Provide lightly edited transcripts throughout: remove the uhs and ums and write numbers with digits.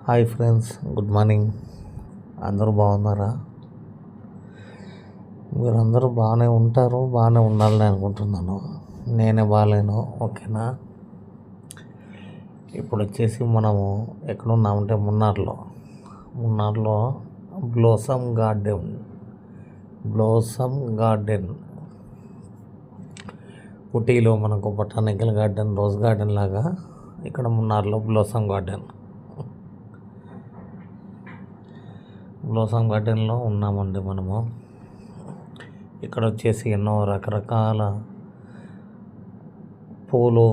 Hi friends, good morning. అందరూ బాగున్నారా? మీరందరూ బాగానే ఉంటారు, బాగానే ఉండాలని అనుకుంటున్నాను. నేనే బాగాలేను, ఓకేనా? ఇప్పుడు వచ్చేసి మనము ఎక్కడున్నామంటే మున్నార్లో బ్లోసమ్ గార్డెన్. ఊటీలో మనకు బొటానికల్ గార్డెన్, రోజ్ గార్డెన్ లాగా ఇక్కడ మున్నార్లో బ్లోసమ్ గార్డెన్లో ఉన్నామండి మనము. ఇక్కడ వచ్చేసి ఎన్నో రకరకాల పూలు,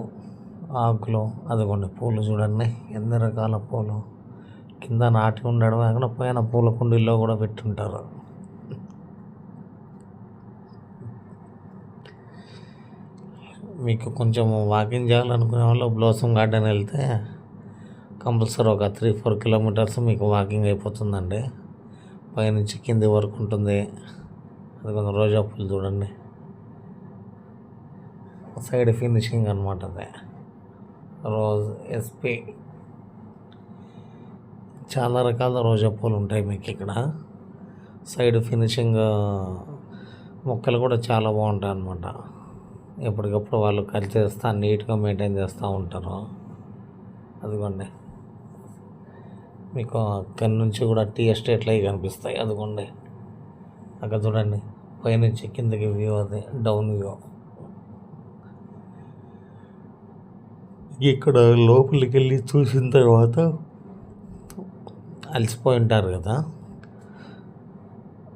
ఆకులు, అదిగోండి పూలు చూడండి, ఎన్ని రకాల పూలు కింద నాటి ఉండడం కాకుండా పైన పూల కుండీల్లో కూడా పెట్టుంటారు. మీకు కొంచెం వాకింగ్ చేయాలనుకునే వాళ్ళు బ్లోసమ్ గార్డెన్ వెళ్తే కంపల్సరీ ఒక 3-4 కిలోమీటర్స్ మీకు వాకింగ్ అయిపోతుందండి. పైనుంచి కింది వరకు ఉంటుంది. అది కొంచెం రోజా పూలు చూడండి, సైడ్ ఫినిషింగ్ అనమాట. అది రోజ్ ఎస్పీ, చాలా రకాల రోజా పూలు ఉంటాయి మీకు ఇక్కడ. సైడ్ ఫినిషింగ్ మొక్కలు కూడా చాలా బాగుంటాయి అన్నమాట. ఎప్పటికప్పుడు వాళ్ళు కట్ చేస్తూ నీట్గా మెయింటైన్ చేస్తూ ఉంటారు. అదిగోండి, మీకు అక్కడి నుంచి కూడా టీ ఎస్టేట్లు అవి కనిపిస్తాయి. అదిగోండి అక్కడ చూడండి, పైనుంచి కిందకి వ్యూ, అది డౌన్ వ్యూ. ఇక్కడ లోపలికి వెళ్ళి చూసిన తర్వాత అలసిపోయి ఉంటారు కదా,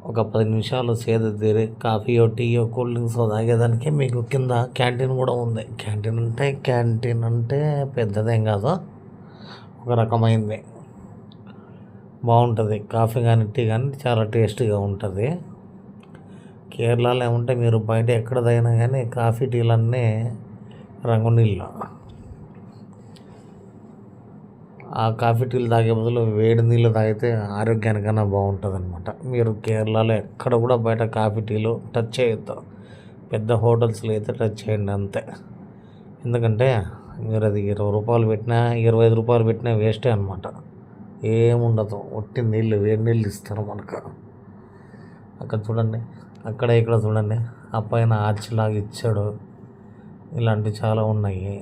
ఒక 10 నిమిషాలు సేద తీరి కాఫీయో, టీయో, కూల్ డ్రింక్స్ తాగేదానికి మీకు కింద క్యాంటీన్ కూడా ఉంది. క్యాంటీన్ అంటే పెద్దదేం కాదు, ఒక రకమైంది, బాగుంటుంది. కాఫీ కానీ టీ కానీ చాలా టేస్టీగా ఉంటుంది. కేరళలో ఏమంటే మీరు బయట ఎక్కడ తాగినా కానీ కాఫీ టీలన్నీ రంగు నీళ్ళు. ఆ కాఫీ టీలు తాగే బదులు వేడి నీళ్ళు తాగితే ఆరోగ్యానికన్నా బాగుంటుంది అనమాట. మీరు కేరళలో ఎక్కడ కూడా బయట కాఫీ టీలు టచ్ చేయొద్దు. పెద్ద హోటల్స్లో అయితే టచ్ చేయండి అంతే. ఎందుకంటే మీరు అది 20 రూపాయలు పెట్టినా, 25 రూపాయలు పెట్టినా వేస్టే అనమాట. ఏముండదు, ఒట్టి నీళ్ళు, వేడి నీళ్ళు ఇస్తారు మనకు. అక్కడ చూడండి, అక్కడ ఇక్కడ చూడండి, ఆ పైన ఆర్చిలాగా ఇచ్చాడు. ఇలాంటివి చాలా ఉన్నాయి.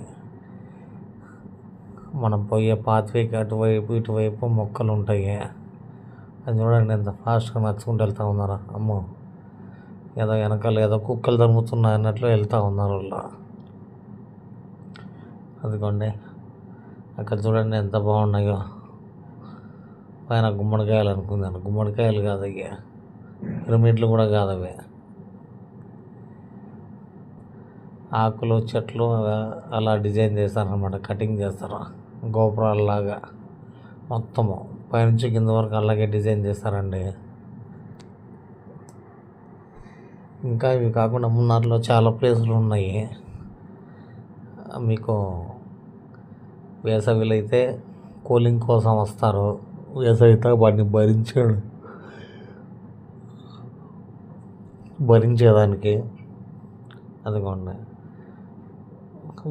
మనం పోయే పాత్వేకి అటువైపు ఇటువైపు మొక్కలు ఉంటాయి. అది చూడండి ఎంత ఫాస్ట్గా నడుచుకుంటూ వెళ్తూ ఉన్నారా. అమ్మో, ఏదో వెనకాల ఏదో కుక్కలు తరుముతున్నాయి అన్నట్లు వెళ్తూ ఉన్నారు వాళ్ళు. అదిగోండి అక్కడ చూడండి ఎంత బాగున్నాయో. పైన గుమ్మడికాయలు అనుకున్నాను, గుమ్మడికాయలు కాదు అవి, పిరమిడ్లు కూడా కాదు అవి. ఆకులు, చెట్లు అలా డిజైన్ చేస్తారనమాట, కటింగ్ చేస్తారు గోపురాలలాగా. మొత్తము పైనుంచి కింద వరకు అలాగే డిజైన్ చేస్తారండి. ఇంకా ఇవి కాకుండా మున్నార్లో చాలా ప్లేసులు ఉన్నాయి. మీకు వేసవిలో అయితే కూలింగ్ కోసం వస్తారు, వేసవితో వాటిని భరించేదానికి. అదిగోండి,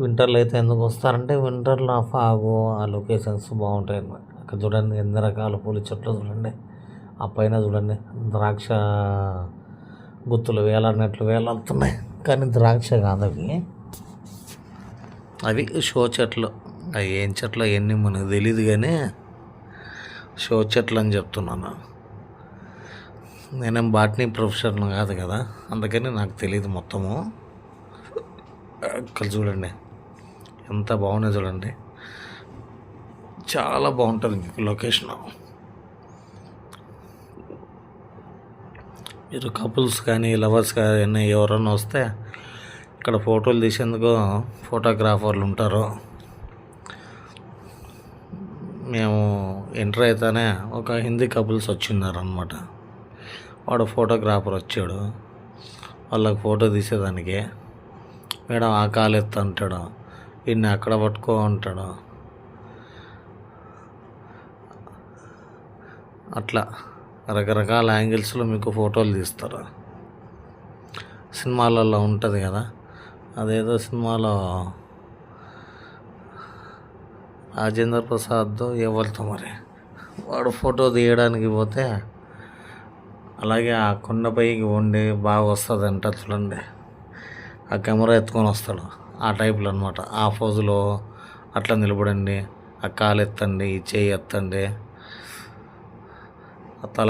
వింటర్లో అయితే ఎందుకు వస్తారంటే వింటర్లో ఆ ఫాగు, ఆ లొకేషన్స్ బాగుంటాయి అన్నమాట. అక్కడ చూడండి ఎన్ని రకాల పూల చెట్లు చూడండి. ఆ పైన చూడండి ద్రాక్ష గుత్తులు వేలాడినట్లు వేలాడుతున్నాయి, కానీ ద్రాక్ష కాదు అవి షో చెట్లు. అవి ఏం చెట్లు అవన్నీ మనకు తెలియదు, కానీ షో చెట్లు అని చెప్తున్నాను. నేనేం బాటనీ ప్రొఫెసర్ కాదు కదా, అందుకని నాకు తెలియదు మొత్తము. ఇక్కడ చూడండి ఎంత బాగున్నాయి చూడండి, చాలా బాగుంటుంది మీకు లొకేషన్. మీరు కపుల్స్ కానీ లవర్స్ కానీ ఎవరైనా వస్తే ఇక్కడ ఫోటోలు తీసేందుకు ఫోటోగ్రాఫర్లు ఉంటారు. మేము ఎంటర్ అయితేనే ఒక హిందీ కపుల్స్ వచ్చిన్నారనమాట. వాడు ఫోటోగ్రాఫర్ వచ్చాడు, వాళ్ళకి ఫోటో తీసేదానికి. మేడం ఆ కాలు ఎత్తు అంటాడు, ఇన్ని అక్కడ పట్టుకో అంటాడు. అట్లా రకరకాల యాంగిల్స్లో మీకు ఫోటోలు తీస్తారు. సినిమాలలో ఉంటుంది కదా, అదేదో సినిమాలో రాజేంద్ర ప్రసాద్ ఎవరితో మరి వాడు ఫోటో తీయడానికి పోతే అలాగే ఆ కొండపైకి వండి బాగా వస్తుందంట చూడండి. ఆ కెమెరా ఎత్తుకొని వస్తాడు ఆ టైప్లో అనమాట. ఆ పోజులో అట్లా నిలబడండి, ఆ కాలు ఎత్తండి, ఈ చేయి ఎత్తండి, ఆ తల